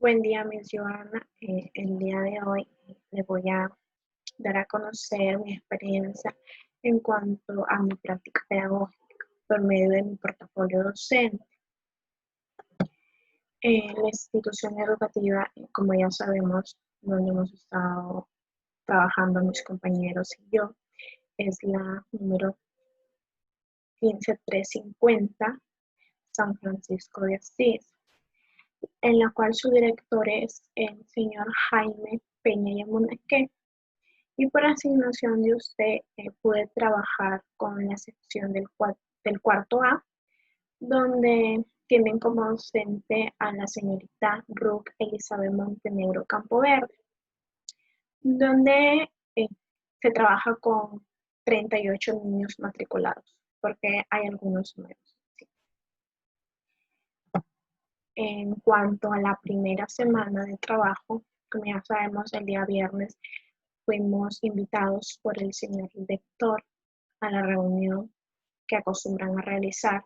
Buen día, Miss Joana. El día de hoy le voy a dar a conocer mi experiencia en cuanto a mi práctica pedagógica por medio de mi portafolio docente. La institución educativa, como ya sabemos, donde hemos estado trabajando mis compañeros y yo, es la número 15350 San Francisco de Asís, en la cual su director es el señor Jaime Peña Yamuneque. Y por asignación de usted pude trabajar con la sección del cuarto A, donde tienen como docente a la señorita Ruth Elizabeth Montenegro Campoverde, donde se trabaja con 38 niños matriculados, porque hay algunos nuevos. Sí. En cuanto a la primera semana de trabajo, como ya sabemos, el día viernes fuimos invitados por el señor director a la reunión que acostumbran a realizar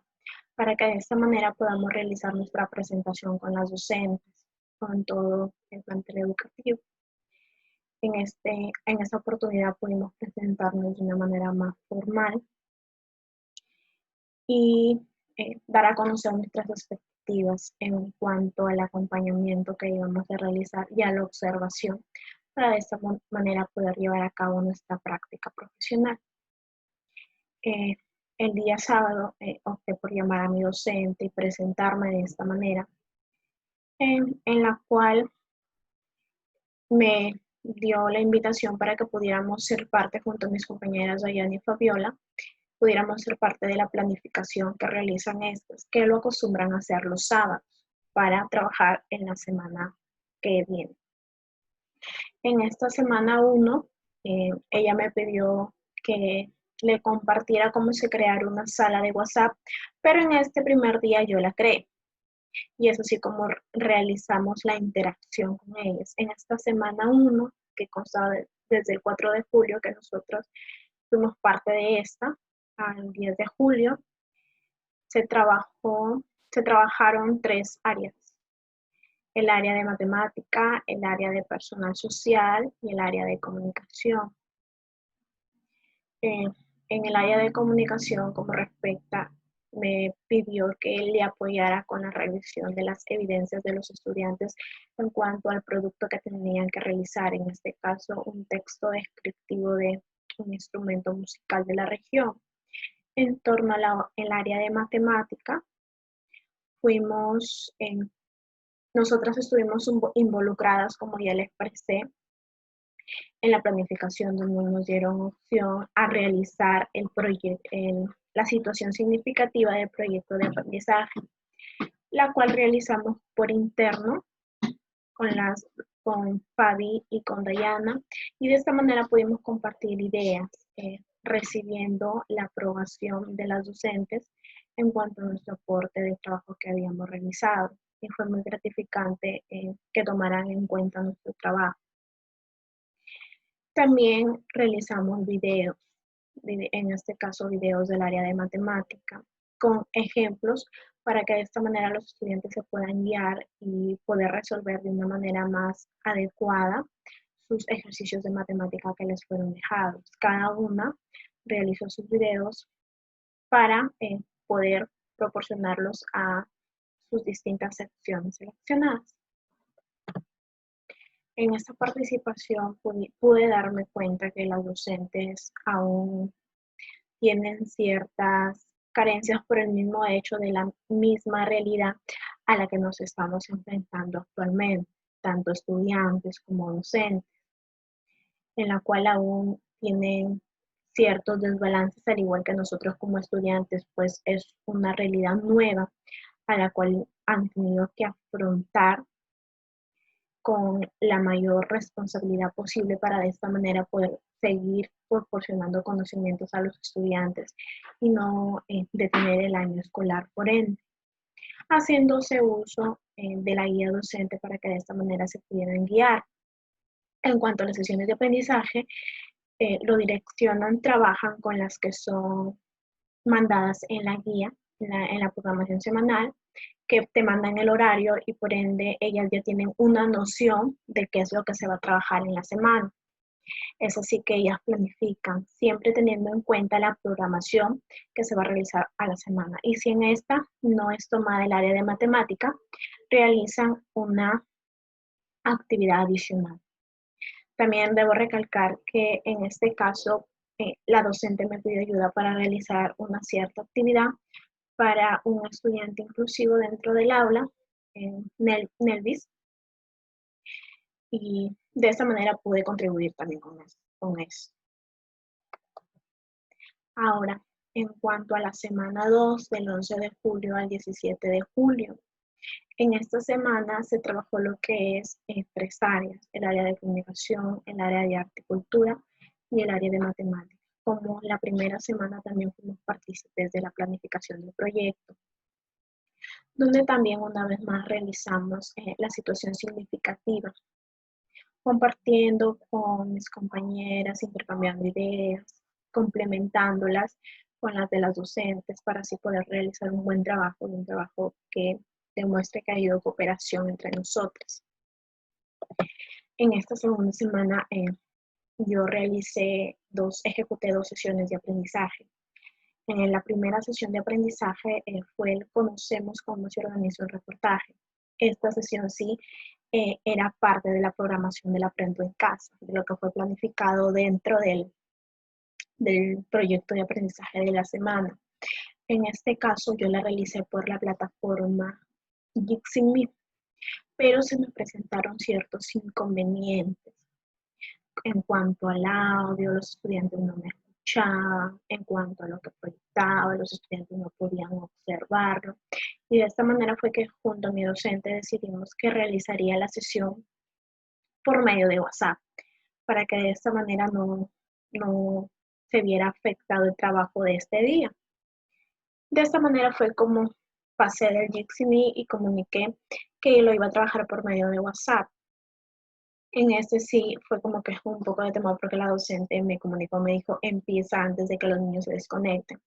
para que de esta manera podamos realizar nuestra presentación con las docentes, con todo el plantel educativo. En esta oportunidad pudimos presentarnos de una manera más formal y dar a conocer nuestras expectativas en cuanto al acompañamiento que íbamos a realizar y a la observación para de esta manera poder llevar a cabo nuestra práctica profesional. Eh, el día sábado opté por llamar a mi docente y presentarme de esta manera, en la cual me dio la invitación para que pudiéramos ser parte junto a mis compañeras Dayana y Fabiola, pudiéramos ser parte de la planificación que realizan estas, que lo acostumbran a hacer los sábados para trabajar en la semana que viene. En esta semana 1, ella me pidió que le compartiera cómo se creara una sala de WhatsApp, pero en este primer día yo la creé. Y es así como realizamos la interacción con ellas. En esta semana 1, que consta desde el 4 de julio, que nosotros fuimos parte de esta, al 10 de julio, se trabajaron 3 áreas. El área de matemática, el área de personal social y el área de comunicación. En el área de comunicación, como respecta, me pidió que le apoyara con la revisión de las evidencias de los estudiantes en cuanto al producto que tenían que realizar, en este caso un texto descriptivo de un instrumento musical de la región. En torno al área de matemática, nosotras estuvimos involucradas, como ya les expresé, en la planificación, donde nos dieron opción a realizar la situación significativa del proyecto de aprendizaje, la cual realizamos por interno con Fabi y con Dayana, y de esta manera pudimos compartir ideas, recibiendo la aprobación de las docentes en cuanto a nuestro aporte de trabajo que habíamos realizado, y fue muy gratificante que tomaran en cuenta nuestro trabajo. También realizamos videos, en este caso videos del área de matemática, con ejemplos para que de esta manera los estudiantes se puedan guiar y poder resolver de una manera más adecuada sus ejercicios de matemática que les fueron dejados. Cada una realizó sus videos para poder proporcionarlos a sus distintas secciones seleccionadas. En esta participación pude darme cuenta que los docentes aún tienen ciertas carencias por el mismo hecho de la misma realidad a la que nos estamos enfrentando actualmente, tanto estudiantes como docentes, en la cual aún tienen ciertos desbalances, al igual que nosotros como estudiantes, pues es una realidad nueva a la cual han tenido que afrontar con la mayor responsabilidad posible para de esta manera poder seguir proporcionando conocimientos a los estudiantes y no detener el año escolar por ende, haciéndose uso de la guía docente para que de esta manera se pudieran guiar. En cuanto a las sesiones de aprendizaje, lo direccionan, trabajan con las que son mandadas en la guía, en la programación semanal, que te mandan el horario y por ende ellas ya tienen una noción de qué es lo que se va a trabajar en la semana. Es así que ellas planifican, siempre teniendo en cuenta la programación que se va a realizar a la semana. Y si en esta no es tomada el área de matemática, realizan una actividad adicional. También debo recalcar que en este caso la docente me pidió ayuda para realizar una cierta actividad para un estudiante inclusivo dentro del aula, en Nelvis, y de esta manera pude contribuir también con eso. Ahora, en cuanto a la semana 2, del 11 de julio al 17 de julio, en esta semana se trabajó lo que es tres áreas: el área de comunicación, el área de arte y cultura y el área de matemáticas. Como la primera semana también fuimos partícipes de la planificación del proyecto, donde también una vez más realizamos la situación significativa, compartiendo con mis compañeras, intercambiando ideas, complementándolas con las de las docentes para así poder realizar un buen trabajo, un trabajo que demuestre que ha habido cooperación entre nosotras. En esta segunda semana yo ejecuté dos sesiones de aprendizaje. En la primera sesión de aprendizaje fue el Conocemos cómo se organiza un reportaje. Esta sesión sí era parte de la programación del Aprendo en Casa, de lo que fue planificado dentro del proyecto de aprendizaje de la semana. En este caso yo la realicé por la plataforma Jitsi, pero se me presentaron ciertos inconvenientes en cuanto al audio. Los estudiantes no me escuchaban, en cuanto a lo que proyectaba, los estudiantes no podían observarlo. Y de esta manera fue que junto a mi docente decidimos que realizaría la sesión por medio de WhatsApp, para que de esta manera no se viera afectado el trabajo de este día. De esta manera fue como pasé del Jitsi y comuniqué que lo iba a trabajar por medio de WhatsApp. En este sí fue como que un poco de temor porque la docente me comunicó, me dijo, empieza antes de que los niños se desconecten.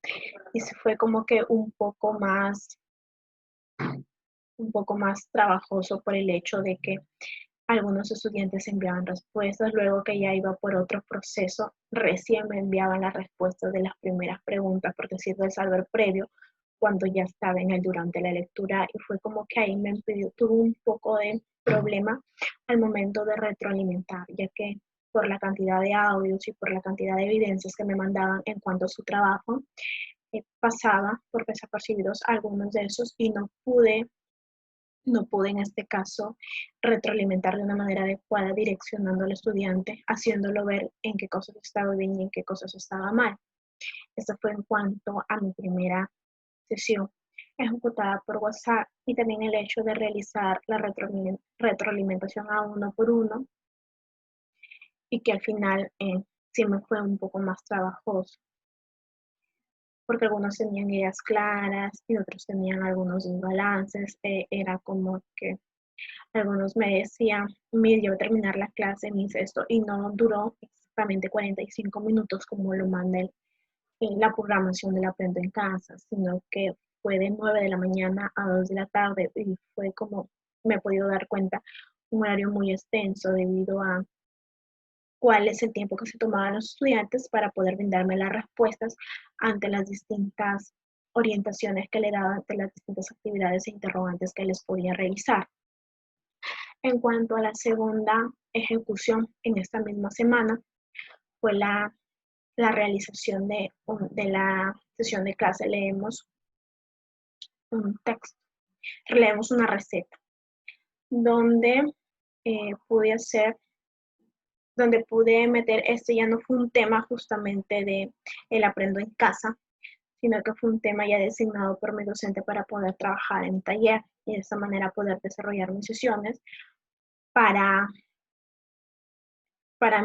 Y se fue como que un poco más trabajoso por el hecho de que algunos estudiantes enviaban respuestas, luego que ya iba por otro proceso, recién me enviaban las respuestas de las primeras preguntas, por decir del saber previo, cuando ya estaba en el durante la lectura, y fue como que ahí tuve un poco de problema al momento de retroalimentar, ya que por la cantidad de audios y por la cantidad de evidencias que me mandaban en cuanto a su trabajo, pasaba por desapercibidos algunos de esos y no pude en este caso retroalimentar de una manera adecuada, direccionando al estudiante, haciéndolo ver en qué cosas estaba bien y en qué cosas estaba mal. Esto fue en cuanto a mi primera sesión ejecutada por WhatsApp, y también el hecho de realizar la retroalimentación a uno por uno, y que al final sí me fue un poco más trabajoso, porque algunos tenían ideas claras y otros tenían algunos desbalances. Era como que algunos me decían, mire, yo voy a terminar la clase, me hice esto, y no duró exactamente 45 minutos como lo manda la programación del Aprendo en Casa, sino que fue de 9 de la mañana a 2 de la tarde, y fue como me he podido dar cuenta, un horario muy extenso debido a cuál es el tiempo que se tomaban los estudiantes para poder brindarme las respuestas ante las distintas orientaciones que le daban, ante las distintas actividades e interrogantes que les podía realizar. En cuanto a la segunda ejecución en esta misma semana, fue la realización de la sesión de clase. Leemos un texto, leemos una receta, donde pude hacer, donde pude meter, esto ya no fue un tema justamente de el Aprendo en Casa, sino que fue un tema ya designado por mi docente para poder trabajar en taller y de esta manera poder desarrollar mis sesiones para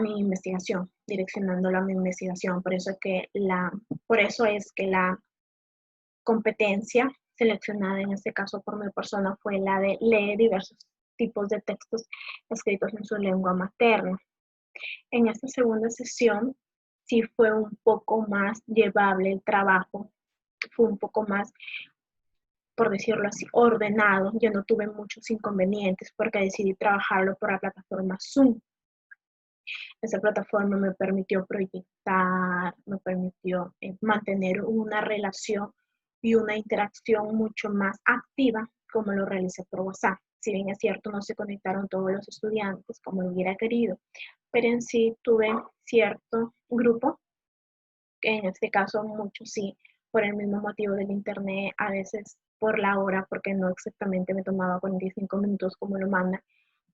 mi investigación, direccionándolo a mi investigación. Por eso es que la competencia seleccionada en este caso por mi persona fue la de leer diversos tipos de textos escritos en su lengua materna. En esta segunda sesión sí fue un poco más llevable el trabajo, fue un poco más por decirlo así, ordenado. Yo no tuve muchos inconvenientes porque decidí trabajarlo por la plataforma Zoom. Esa plataforma me permitió proyectar, me permitió mantener una relación y una interacción mucho más activa como lo realicé por WhatsApp. Si bien es cierto, no se conectaron todos los estudiantes como lo hubiera querido, pero en sí tuve cierto grupo, que en este caso muchos sí, por el mismo motivo del internet, a veces por la hora, porque no exactamente me tomaba 45 minutos como lo manda,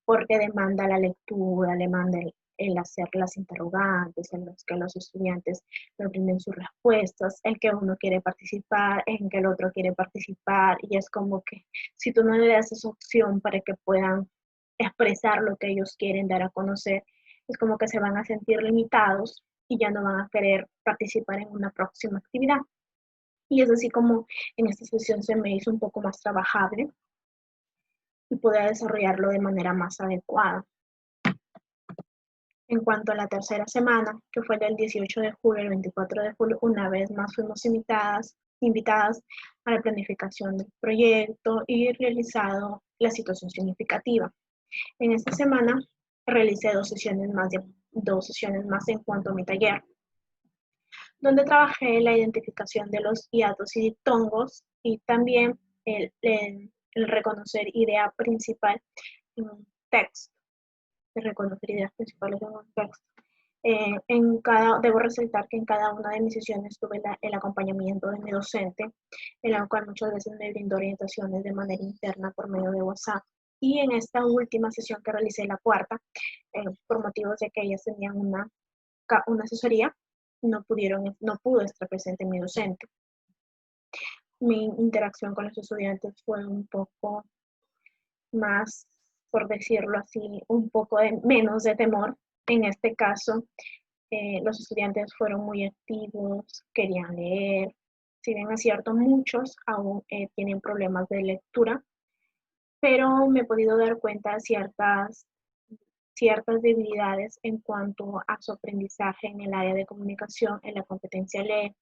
porque demanda la lectura, demanda el hacer las interrogantes, en los que los estudiantes me brinden sus respuestas, el que uno quiere participar, en que el otro quiere participar, y es como que si tú no le das esa opción para que puedan expresar lo que ellos quieren dar a conocer, es como que se van a sentir limitados y ya no van a querer participar en una próxima actividad. Y es así como en esta sesión se me hizo un poco más trabajable y poder desarrollarlo de manera más adecuada. En cuanto a la tercera semana, que fue del 18 de julio al 24 de julio, una vez más fuimos invitadas a la planificación del proyecto y realizado la situación significativa. En esta semana realicé dos sesiones más en cuanto a mi taller, donde trabajé la identificación de los hiatos y diptongos y también el reconocer idea principal en un texto, de reconocer ideas principales en un texto. Debo resaltar que en cada una de mis sesiones tuve el acompañamiento de mi docente, en la cual muchas veces me brindó orientaciones de manera interna por medio de WhatsApp. Y en esta última sesión que realicé, la cuarta, por motivos de que ellas tenían una asesoría, no pudo estar presente mi docente. Mi interacción con los estudiantes fue un poco más, por decirlo así, un poco menos de temor. En este caso, los estudiantes fueron muy activos, querían leer. Si bien es cierto, muchos aún tienen problemas de lectura, pero me he podido dar cuenta de ciertas debilidades en cuanto a su aprendizaje en el área de comunicación, en la competencia leer.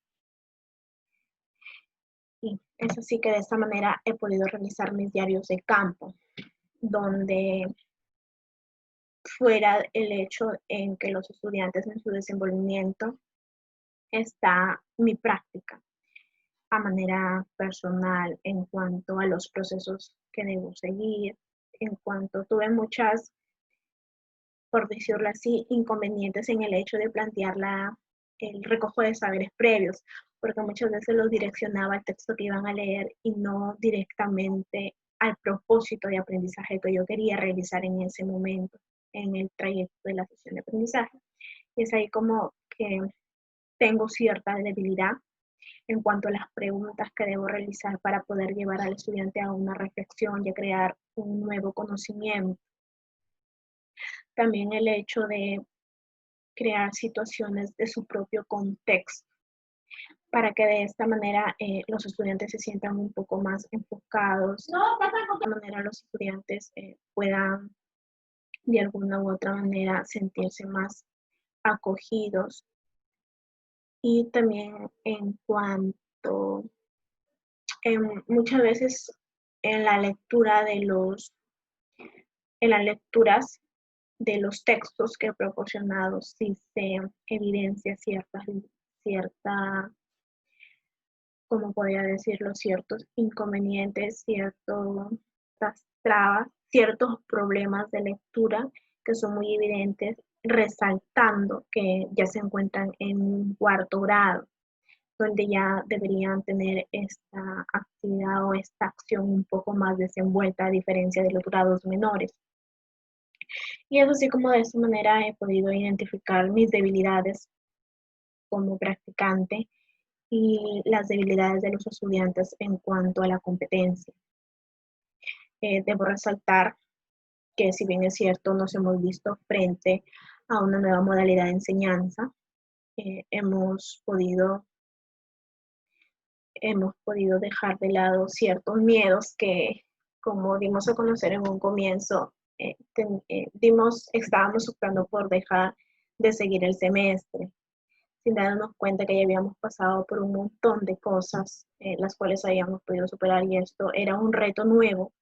Y es así que de esta manera he podido realizar mis diarios de campo, donde fuera el hecho en que los estudiantes en su desenvolvimiento está mi práctica a manera personal en cuanto a los procesos que debo seguir, en cuanto tuve muchas, por decirlo así, inconvenientes en el hecho de plantear el recojo de saberes previos, porque muchas veces los direccionaba al texto que iban a leer y no directamente al propósito de aprendizaje que yo quería realizar en ese momento, en el trayecto de la sesión de aprendizaje. Y es ahí como que tengo cierta debilidad en cuanto a las preguntas que debo realizar para poder llevar al estudiante a una reflexión y a crear un nuevo conocimiento. También el hecho de crear situaciones de su propio contexto para que de esta manera los estudiantes se sientan un poco más enfocados, de esta manera los estudiantes puedan de alguna u otra manera sentirse más acogidos. Y también en cuanto, muchas veces en la lectura en las lecturas de los textos que he proporcionado, sí se evidencia cierta, como podría decirlo, ciertos inconvenientes, ciertas trabas, ciertos problemas de lectura que son muy evidentes, resaltando que ya se encuentran en un cuarto grado, donde ya deberían tener esta actividad o esta acción un poco más desenvuelta, a diferencia de los grados menores. Y es así como de esta manera he podido identificar mis debilidades como practicante y las debilidades de los estudiantes en cuanto a la competencia. Debo resaltar que si bien es cierto, nos hemos visto frente a una nueva modalidad de enseñanza, hemos podido dejar de lado ciertos miedos que, como dimos a conocer en un comienzo, estábamos optando por dejar de seguir el semestre. sin darnos cuenta que ya habíamos pasado por un montón de cosas, las cuales habíamos podido superar, y esto era un reto nuevo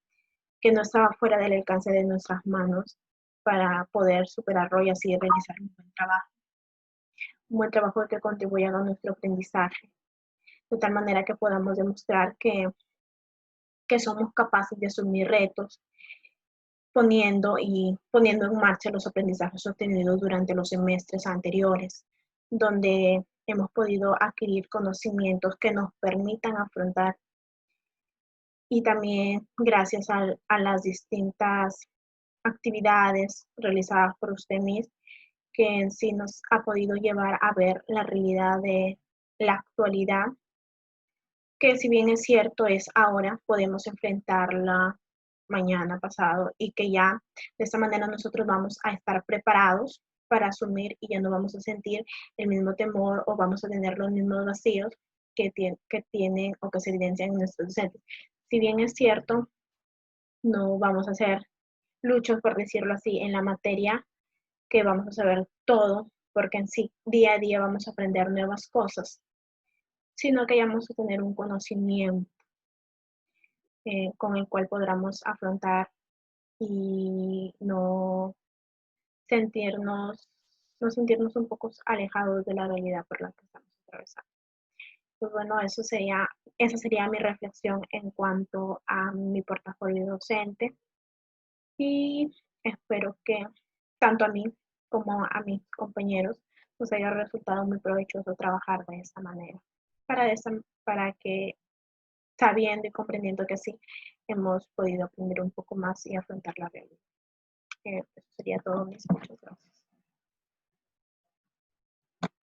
que no estaba fuera del alcance de nuestras manos para poder superarlo y así realizar un buen trabajo que contribuya a nuestro aprendizaje, de tal manera que podamos demostrar que somos capaces de asumir retos, poniendo en marcha los aprendizajes obtenidos durante los semestres anteriores, donde hemos podido adquirir conocimientos que nos permitan afrontar, y también gracias a las distintas actividades realizadas por usted mismo, que en sí nos ha podido llevar a ver la realidad de la actualidad, que si bien es cierto es ahora, podemos enfrentarla mañana, pasado, y que ya de esta manera nosotros vamos a estar preparados para asumir y ya no vamos a sentir el mismo temor o vamos a tener los mismos vacíos que tienen o que se evidencian en nuestros docentes. Si bien es cierto, no vamos a hacer luchos, por decirlo así, en la materia, que vamos a saber todo, porque en sí, día a día vamos a aprender nuevas cosas, sino que vamos a tener un conocimiento con el cual podamos afrontar y sentirnos, no sentirnos un poco alejados de la realidad por la que estamos atravesando. Pues bueno, esa sería mi reflexión en cuanto a mi portafolio docente, y espero que tanto a mí como a mis compañeros nos haya resultado muy provechoso trabajar de esta manera, para, esa, para que sabiendo y comprendiendo que sí, hemos podido aprender un poco más y afrontar la realidad. Eso sería todo, mis muchas gracias.